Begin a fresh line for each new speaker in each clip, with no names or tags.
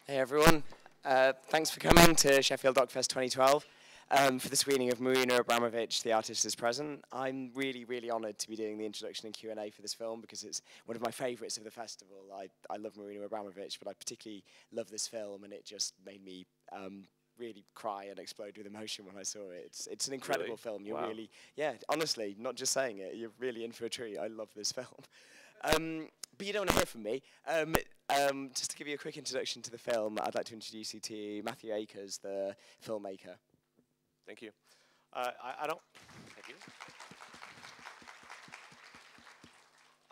Hey everyone, thanks for coming to Sheffield DocFest 2012 for the screening of Marina Abramović, The Artist is Present. I'm really, really honoured to be doing the introduction and Q&A for this film because it's one of my favourites of the festival. I love Marina Abramović, but I particularly love this film, and it just made me really cry and explode with emotion when I saw it. It's an incredible
Really?
film. You're
Wow.
really, yeah, honestly, not just saying it, you're really in for a treat. I love this film. But you don't want to hear from me. Just to give you a quick introduction to the film, I'd like to introduce you to Matthew Akers, the filmmaker.
Thank you. I don't. Thank you.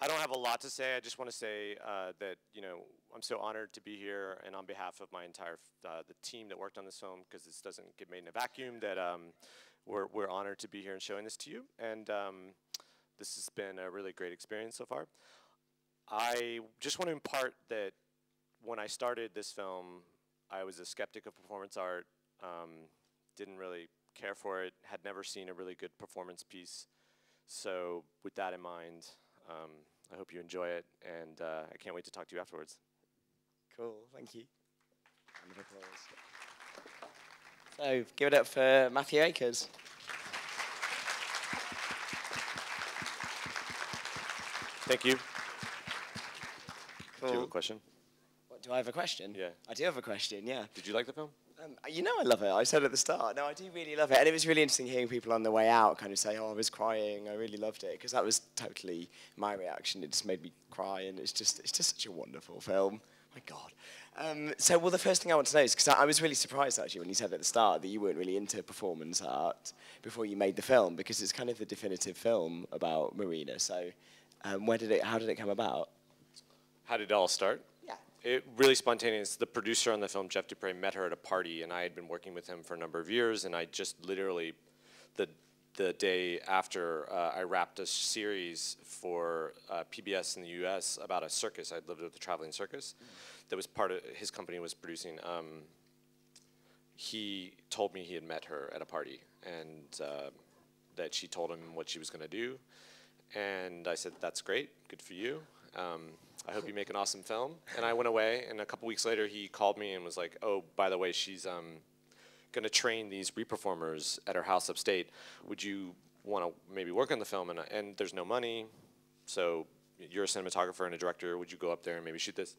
I don't have a lot to say. I just want to say that I'm so honored to be here, and on behalf of my entire the team that worked on this film, because this doesn't get made in a vacuum, that we're honored to be here and showing this to you. And this has been a really great experience so far. I just want to impart that when I started this film, I was a skeptic of performance art, didn't really care for it, had never seen a really good performance piece. So with that in mind, I hope you enjoy it, and I can't wait to talk to you afterwards.
Cool, thank you. Round of applause. So, give it up for Matthew Akers.
Thank you.
Cool.
Do you have a question?
What, do I have a question?
Yeah.
I do have a question, yeah.
Did you like the film?
You know I love it. I said at the start. No, I do really love it. And it was really interesting hearing people on the way out kind of say, oh, I was crying. I really loved it. Because that was totally my reaction. It just made me cry. And it's just such a wonderful film. My God. Well, the first thing I want to know is, because I was really surprised, actually, when you said at the start that you weren't really into performance art before you made the film, because it's kind of the definitive film about Marina. So how did it come about?
How did it all start?
Yeah.
It really spontaneous. The producer on the film, Jeff Dupre, met her at a party, and I had been working with him for a number of years, and I just literally, the day after I wrapped a series for PBS in the US about a circus. I'd lived with a traveling circus that was part of his company was producing. He told me he had met her at a party, and that she told him what she was going to do. And I said, that's great, good for you. I hope you make an awesome film. And I went away, and a couple weeks later, he called me and was like, oh, by the way, she's going to train these reperformers at her house upstate. Would you want to maybe work on the film? And there's no money, so you're a cinematographer and a director. Would you go up there and maybe shoot this?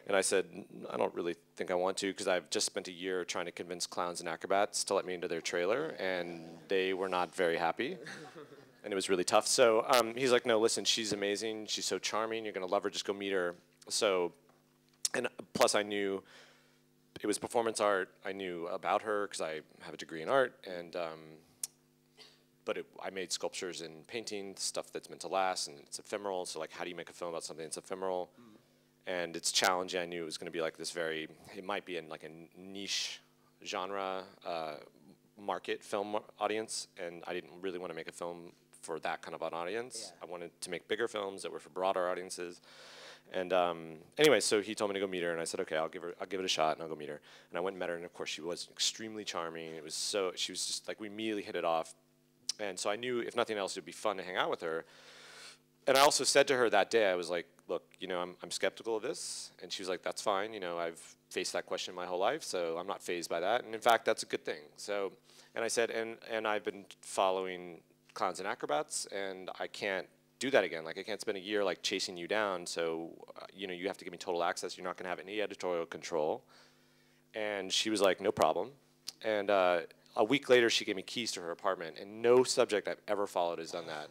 And I said, I don't really think I want to, because I've just spent a year trying to convince clowns and acrobats to let me into their trailer, and they were not very happy. And it was really tough. So he's like, no, listen, she's amazing. She's so charming. You're going to love her. Just go meet her. So, and plus I knew it was performance art. I knew about her because I have a degree in art. And but I made sculptures and painting, stuff that's meant to last, and it's ephemeral. So like, how do you make a film about something that's ephemeral? And it's challenging. I knew it was going to be like this it might be in like a niche genre market film audience. And I didn't really want to make a film for that kind of an audience. Yeah. I wanted to make bigger films that were for broader audiences. And anyway, so he told me to go meet her, and I said, okay, I'll give it a shot, and I'll go meet her. And I went and met her, and of course she was extremely charming. She was just like, we immediately hit it off. And so I knew, if nothing else, it would be fun to hang out with her. And I also said to her that day, I was like, look, I'm skeptical of this. And she was like, that's fine. I've faced that question my whole life, so I'm not fazed by that. And in fact, that's a good thing. So, and I said, and I've been following clowns and acrobats, and I can't do that again. Like, I can't spend a year like chasing you down. So, you have to give me total access. You're not going to have any editorial control. And she was like, no problem. And a week later, she gave me keys to her apartment, and no subject I've ever followed has done that.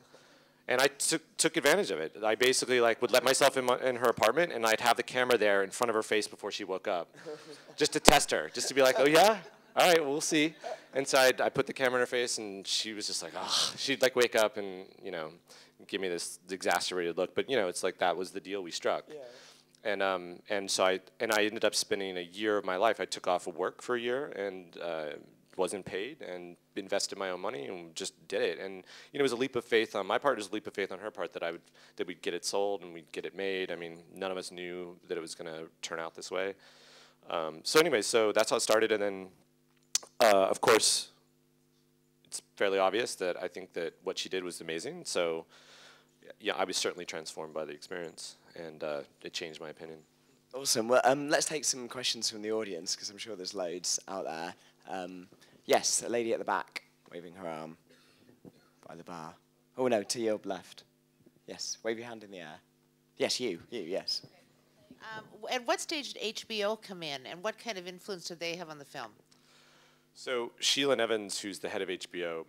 And I took advantage of it. I basically would let myself in her apartment, and I'd have the camera there in front of her face before she woke up, just to test her, just to be like, oh yeah, all right, we'll see. And so I put the camera in her face, and she was just like, oh, she'd wake up and give me this exasperated look. But it's like that was the deal we struck. Yeah. And so I ended up spending a year of my life. I took off of work for a year and wasn't paid, and invested my own money and just did it. And it was a leap of faith on my part. It was a leap of faith on her part that we'd get it sold and we'd get it made. I mean, none of us knew that it was going to turn out this way. So anyway, so that's how it started. And then, of course, it's fairly obvious that I think that what she did was amazing. So yeah, I was certainly transformed by the experience, and it changed my opinion.
Awesome. Well, let's take some questions from the audience because I'm sure there's loads out there. Yes, a lady at the back waving her arm by the bar. Oh no, to your left. Yes, wave your hand in the air. Yes, you, yes.
At what stage did HBO come in, and what kind of influence did they have on the film?
So Sheila Evans, who's the head of HBO,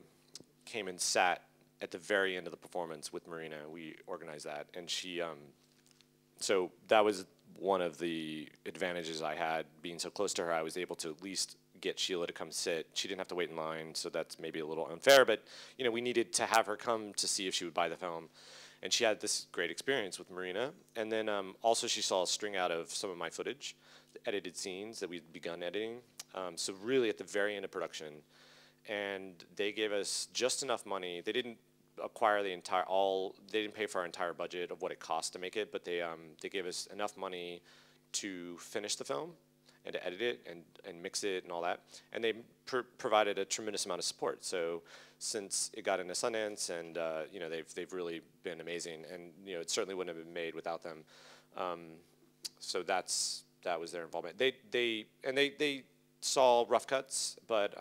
came and sat at the very end of the performance with Marina. We organized that, and she. So that was one of the advantages I had being so close to her. I was able to at least get Sheila to come sit. She didn't have to wait in line, so that's maybe a little unfair. But we needed to have her come to see if she would buy the film, and she had this great experience with Marina. And then also she saw a string out of some of my footage, the edited scenes that we'd begun editing. So really at the very end of production, and they gave us just enough money. They didn't acquire the entire They didn't pay for our entire budget of what it cost to make it, but they gave us enough money to finish the film and to edit it and mix it and all that. And they provided a tremendous amount of support. So since it got into Sundance, and they've really been amazing. And it certainly wouldn't have been made without them. So that was their involvement. They saw rough cuts, but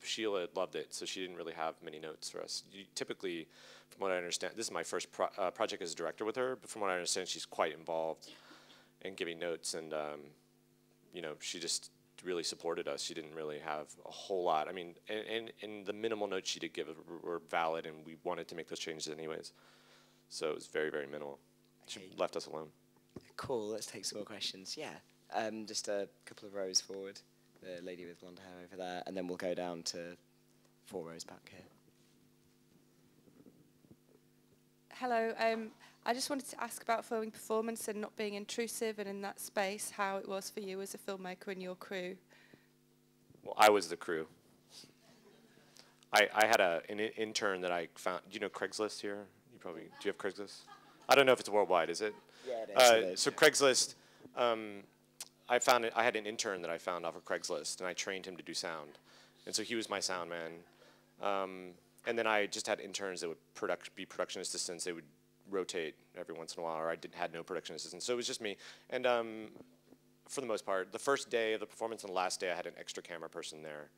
Sheila loved it, so she didn't really have many notes for us. Typically, from what I understand, this is my first project as a director with her, but from what I understand, she's quite involved in giving notes, and she just really supported us. She didn't really have a whole lot. I mean, and the minimal notes she did give were valid, and we wanted to make those changes anyways. So it was very, very minimal. She left us alone.
Cool, let's take some more questions. Yeah, just a couple of rows forward. The lady with blonde hair over there, and then we'll go down to 4 rows back here.
Hello, I just wanted to ask about filming performance and not being intrusive, and in that space, how it was for you as a filmmaker and your crew.
Well, I was the crew. I had an intern that I found. Do you know Craigslist here? Do you have Craigslist? I don't know if it's worldwide, is it?
Yeah, it is.
So Craigslist, I had an intern that I found off of Craigslist, and I trained him to do sound. And so he was my sound man. And then I just had interns that would be production assistants. They would rotate every once in a while, or I had no production assistants. So it was just me. And for the most part, the first day of the performance and the last day, I had an extra camera person there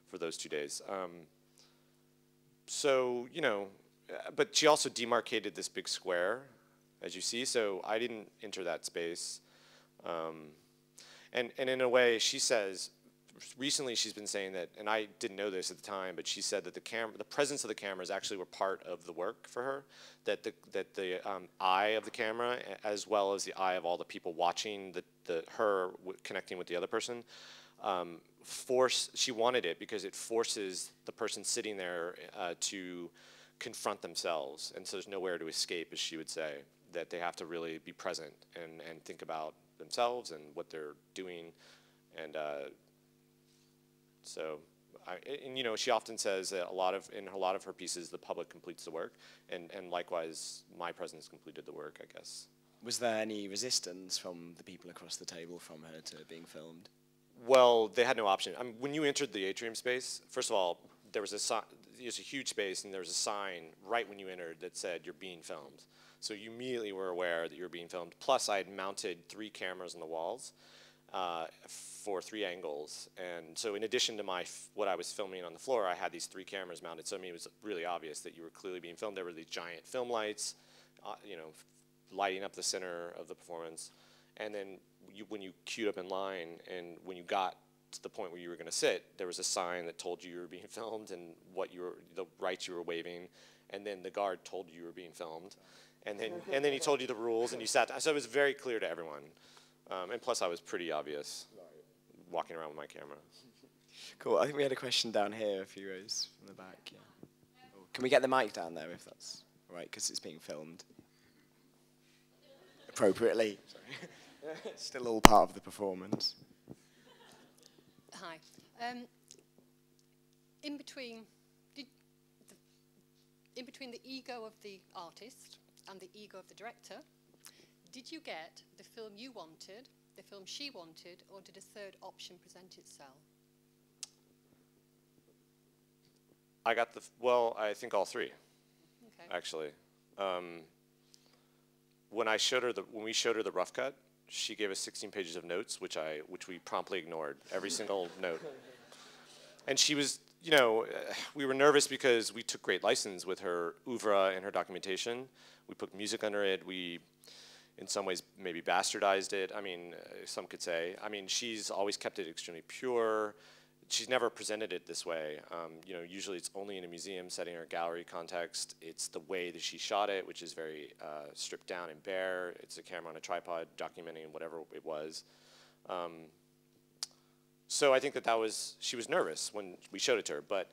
for those 2 days. But she also demarcated this big square, as you see. So I didn't enter that space. And in a way, she says, recently she's been saying that, and I didn't know this at the time, but she said that the presence of the cameras actually were part of the work for her, that the eye of the camera, as well as the eye of all the people watching her connecting with the other person, she wanted it because it forces the person sitting there to confront themselves, and so there's nowhere to escape, as she would say, that they have to really be present and think about themselves and what they're doing, and she often says that in a lot of her pieces the public completes the work, and likewise my presence completed the work, I guess.
Was there any resistance from the people across the table from her to being filmed?
Well, they had no option. I mean, when you entered the atrium space, first of all, there was a huge space, and there was a sign right when you entered that said you're being filmed. So you immediately were aware that you were being filmed. Plus, I had mounted 3 cameras on the walls for 3 angles. And so in addition to what I was filming on the floor, I had these 3 cameras mounted. So I mean, it was really obvious that you were clearly being filmed. There were these giant film lights, lighting up the center of the performance. And then when you queued up in line, and when you got to the point where you were going to sit, there was a sign that told you were being filmed and the rights you were waiving. And then the guard told you were being filmed. And then he told you the rules, and you sat down. So it was very clear to everyone. And plus, I was pretty obvious walking around with my camera.
Cool. I think we had a question down here, a few rows from the back. Yeah. Can we get the mic down there if that's all right? Because it's being filmed appropriately. Sorry. It's still all part of the performance.
Hi. In between the ego of the artist and the ego of the director, did you get the film you wanted, the film she wanted, or did a third option present itself?
I think all 3.
Okay.
Actually. When we showed her the rough cut, she gave us 16 pages of notes, which we promptly ignored, every single note. And she was, you know, we were nervous because we took great license with her oeuvre and her documentation. We put music under it. We, in some ways, maybe bastardized it. I mean, some could say. I mean, she's always kept it extremely pure. She's never presented it this way. You know, usually it's only in a museum setting or gallery context. It's the way that she shot it, which is very stripped down and bare. It's a camera on a tripod documenting whatever it was. So I think she was nervous when we showed it to her, but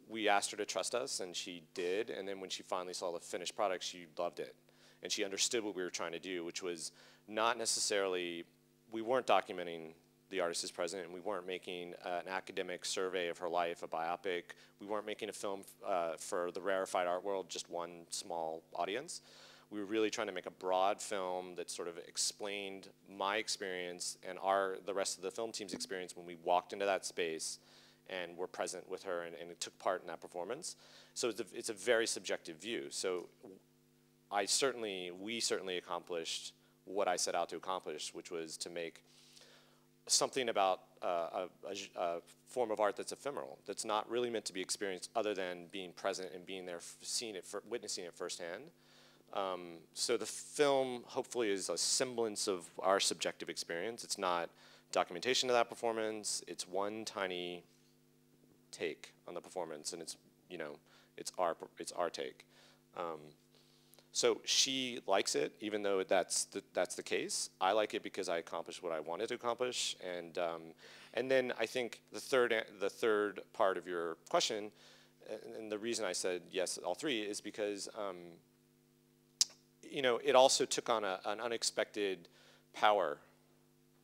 we asked her to trust us, and she did. And then when she finally saw the finished product, she loved it. And she understood what we were trying to do, which was not necessarily, we weren't documenting the artist is present, and we weren't making an academic survey of her life, a biopic. We weren't making a film for the rarefied art world, just one small audience. We were really trying to make a broad film that sort of explained my experience and the rest of the film team's experience when we walked into that space and were present with her and took part in that performance. So it's a very subjective view. So we certainly accomplished what I set out to accomplish, which was to make something about a form of art that's ephemeral, that's not really meant to be experienced other than being present and being there, witnessing it firsthand. So the film hopefully is a semblance of our subjective experience. It's not documentation of that performance. It's one tiny take on the performance, and it's, you know, it's our take. So she likes it, even though that's the case. I like it because I accomplished what I wanted to accomplish, and then I think the third part of your question, and the reason I said yes, all three, is because you know, it also took on an unexpected power.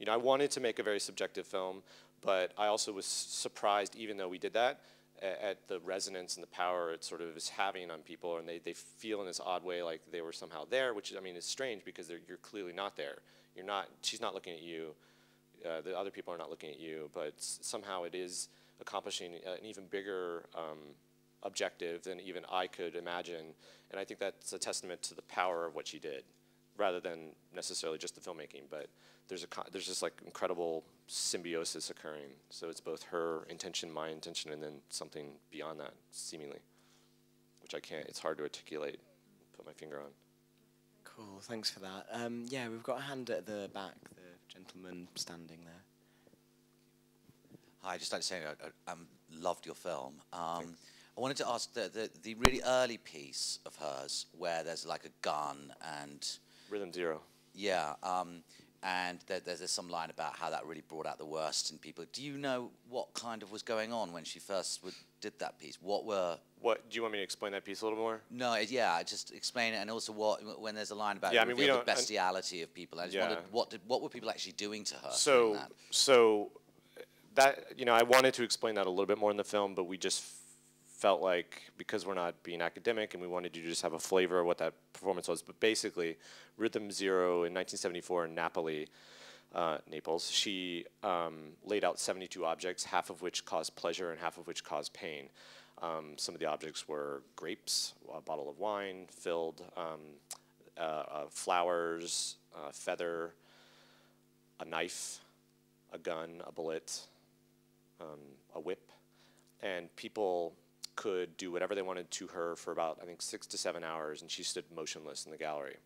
You know, I wanted to make a very subjective film, but I also was surprised, even though we did that, at the resonance and the power it sort of is having on people, and they feel in this odd way like they were somehow there, which, I mean, is strange because you're clearly not there. She's not looking at you. The other people are not looking at you, but somehow it is accomplishing an even bigger objective than even I could imagine. And I think that's a testament to the power of what she did, rather than necessarily just the filmmaking. But there's just like incredible symbiosis occurring. So it's both her intention, my intention, and then something beyond that, seemingly, which it's hard to articulate, put my finger on.
Cool, thanks for that. Yeah, we've got a hand at the back, the gentleman standing there.
Hi, just like to say I loved your film. I wanted to ask the really early piece of hers where there's like a gun and...
Rhythm Zero.
Yeah, and there's some line about how that really brought out the worst in people. Do you know what kind of was going on when she first did that piece? What do
you want me to explain that piece a little more?
No, yeah, just explain it, and also when there's a line about the bestiality of people. I just wondered what were people actually doing to her?
So that, you know, I wanted to explain that a little bit more in the film, but we just felt like, because we're not being academic and we wanted to just have a flavor of what that performance was, but basically Rhythm Zero in 1974 in Naples, she laid out 72 objects, half of which caused pleasure and half of which caused pain. Some of the objects were grapes, a bottle of wine filled, flowers, a feather, a knife, a gun, a bullet, a whip, and people could do whatever they wanted to her for about, I think, 6 to 7 hours, and she stood motionless in the gallery.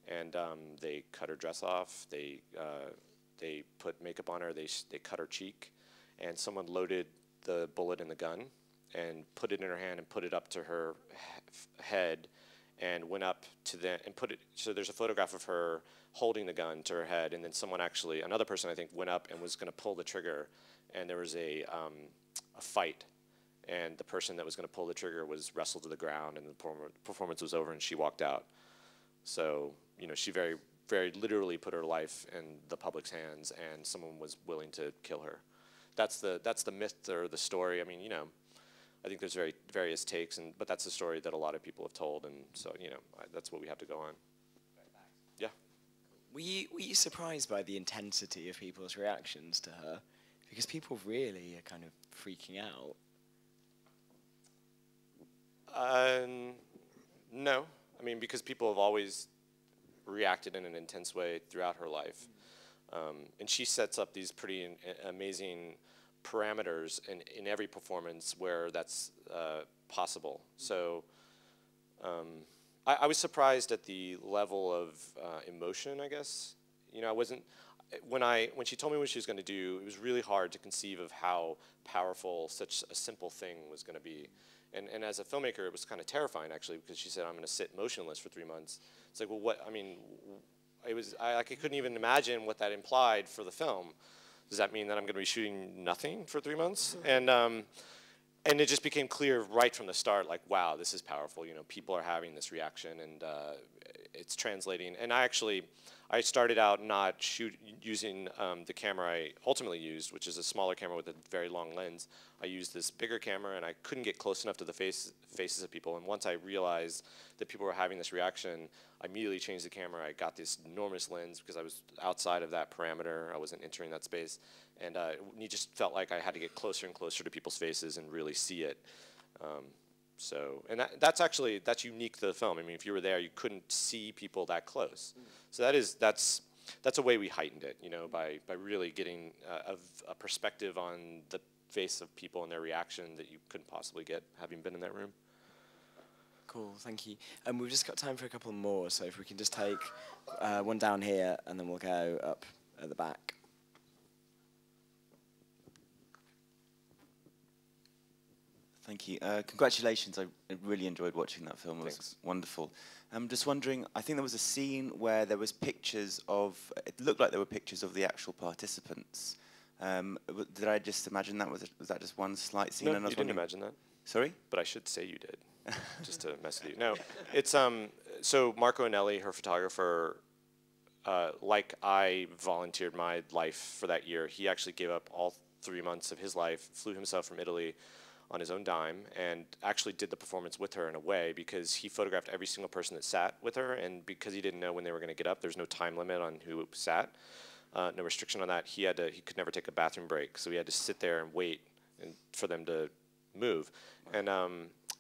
And they cut her dress off, they put makeup on her, they cut her cheek, and someone loaded the bullet in the gun and put it in her hand and put it up to her head and went up to and put it, so there's a photograph of her holding the gun to her head, and then another person I think went up and was gonna pull the trigger, and there was a fight. And the person that was going to pull the trigger was wrestled to the ground, and the performance was over, and she walked out. So, you know, she very, very literally put her life in the public's hands, and someone was willing to kill her. That's the myth or the story. I mean, you know, I think there's various takes, but that's the story that a lot of people have told, and so, you know, that's what we have to go on. Yeah.
Were you surprised by the intensity of people's reactions to her? Because people really are kind of freaking out.
No. I mean, because people have always reacted in an intense way throughout her life. And she sets up these pretty amazing parameters in every performance where that's possible. So I was surprised at the level of emotion, I guess. You know, I wasn't, when she told me what she was going to do, it was really hard to conceive of how powerful such a simple thing was going to be. And as a filmmaker, it was kind of terrifying, actually, because she said, I'm going to sit motionless for 3 months. It's like, well, what, I mean, I couldn't even imagine what that implied for the film. Does that mean that I'm going to be shooting nothing for 3 months? And it just became clear right from the start, like, wow, this is powerful. You know, people are having this reaction, and it's translating. And I started out not using the camera I ultimately used, which is a smaller camera with a very long lens. I used this bigger camera, and I couldn't get close enough to the faces of people. And once I realized that people were having this reaction, I immediately changed the camera. I got this enormous lens because I was outside of that parameter. I wasn't entering that space. And it just felt like I had to get closer and closer to people's faces and really see it. And that's unique to the film. I mean, if you were there, you couldn't see people that close. So that's a way we heightened it, you know, by really getting a perspective on the face of people and their reaction that you couldn't possibly get having been in that room.
Cool, thank you. We've just got time for a couple more, so if we can just take one down here, and then we'll go up at the back.
Thank you. Congratulations. I really enjoyed watching that film. It was wonderful. I'm just wondering, I think there was a scene where there was pictures of, it looked like there were pictures of the actual participants. Did I just imagine that? Was that just one slight scene?
No, you didn't imagine that.
Sorry?
But I should say you did, just to mess with you. No, it's, so Marco Anelli, her photographer, like I volunteered my life for that year, he actually gave up all 3 months of his life, flew himself from Italy on his own dime, and actually did the performance with her in a way, because he photographed every single person that sat with her, and because he didn't know when they were going to get up, there's no time limit on who sat, no restriction on that. He could never take a bathroom break, so he had to sit there and wait for them to move. And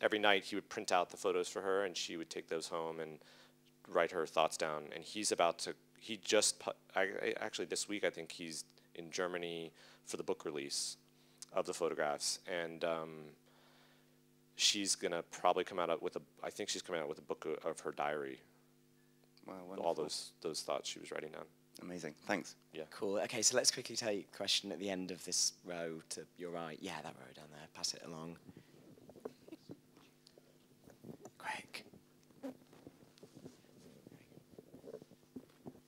every night he would print out the photos for her, and she would take those home and write her thoughts down. And actually this week I think he's in Germany for the book release of the photographs, and she's gonna probably come out with I think she's coming out with a book of her diary.
Wow, wonderful.
All those thoughts she was writing down.
Amazing, thanks.
Yeah.
Cool, okay, so let's quickly take a question at the end of this row to your right. Yeah, that row down there, pass it along. Quick.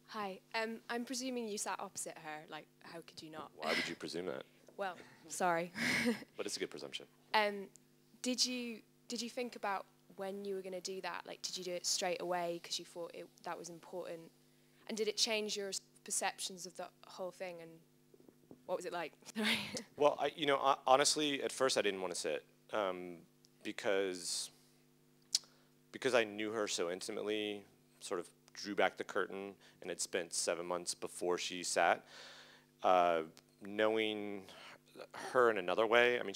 Hi, I'm presuming you sat opposite her, like, how could you not?
Why would you presume that?
Well, sorry.
But it's a good presumption.
Did you think about when you were going to do that? Like, did you do it straight away because you thought that was important? And did it change your perceptions of the whole thing? And what was it like?
Well, honestly, at first I didn't want to sit because I knew her so intimately, sort of drew back the curtain, and had spent 7 months before she sat. Knowing her in another way, I mean,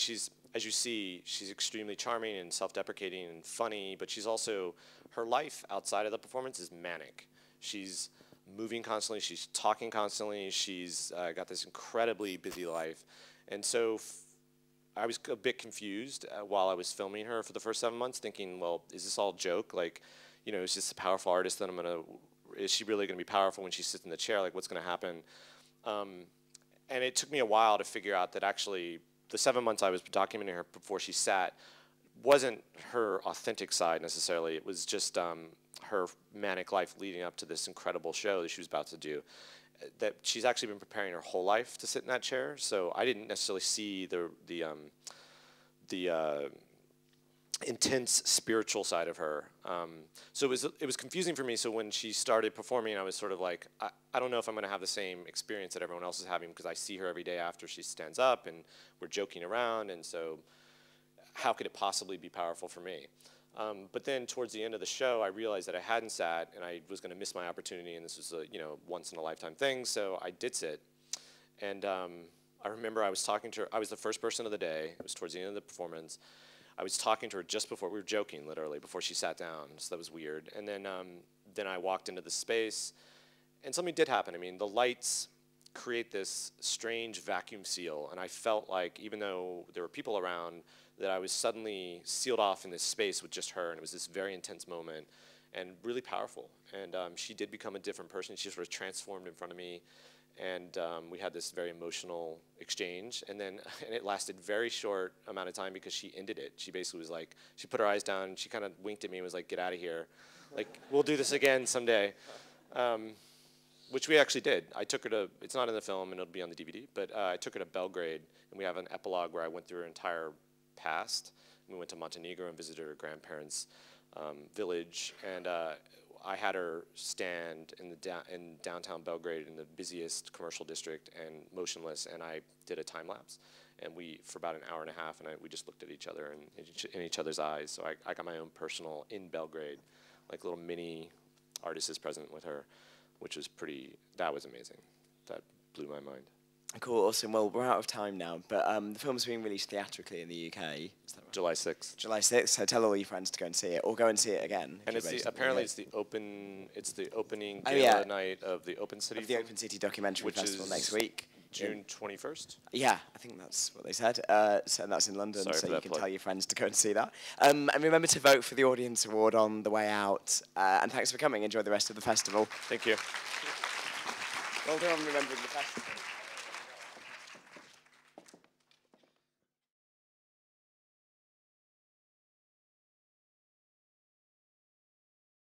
as you see, she's extremely charming and self-deprecating and funny, but she's also, her life outside of the performance is manic. She's moving constantly, she's talking constantly, she's got this incredibly busy life. And so I was a bit confused while I was filming her for the first 7 months, thinking, well, is this all a joke? Like, you know, is this a powerful artist that is she really gonna be powerful when she sits in the chair? Like, what's gonna happen? And it took me a while to figure out that actually the 7 months I was documenting her before she sat wasn't her authentic side necessarily. It was just her manic life leading up to this incredible show that she was about to do. That she's actually been preparing her whole life to sit in that chair. So I didn't necessarily see the intense spiritual side of her. So it was confusing for me. So when she started performing, I was sort of like, I don't know if I'm going to have the same experience that everyone else is having, because I see her every day after she stands up, and we're joking around, and so how could it possibly be powerful for me? But then towards the end of the show, I realized that I hadn't sat, and I was going to miss my opportunity, and this was a once in a lifetime thing. So I did sit, and I remember I was talking to her. I was the first person of the day. It was towards the end of the performance. I was talking to her just before, we were joking literally, before she sat down, so that was weird. And then I walked into the space, and something did happen. I mean, the lights create this strange vacuum seal, and I felt like even though there were people around, that I was suddenly sealed off in this space with just her, and it was this very intense moment and really powerful. And she did become a different person. She sort of transformed in front of me, and we had this very emotional exchange. And then and it lasted very short amount of time because she ended it. She basically was like, she put her eyes down, she kind of winked at me and was like, "Get out of here. Like, we'll do this again someday." Which we actually did. I took her to, it's not in the film and it'll be on the DVD, but I took her to Belgrade, and we have an epilogue where I went through her entire past. We went to Montenegro and visited her grandparents' village, and I had her stand in downtown Belgrade in the busiest commercial district and motionless, and I did a time lapse. And we, for about an hour and a half, and we just looked at each other and in each other's eyes. So I got my own personal, in Belgrade, like little mini artist is present with her, which was that was amazing. That blew my mind.
Cool, awesome. Well, we're out of time now, but the film's being released theatrically in the UK. Is that right?
July 6th.
July 6th, so tell all your friends to go and see it, or go and see it again.
And apparently it's the opening
Oh,
gala
yeah.
night of the Open City
Of the Open City Documentary
which
Festival
is
next week.
June 21st.
Yeah, I think that's what they said. So that's in London,
Sorry
so
for
you
that
can
plug.
tell your friends to go and see that. And remember to vote for the Audience Award on the way out. And thanks for coming. Enjoy the rest of the festival.
Thank you.
Well done on remembering the festival.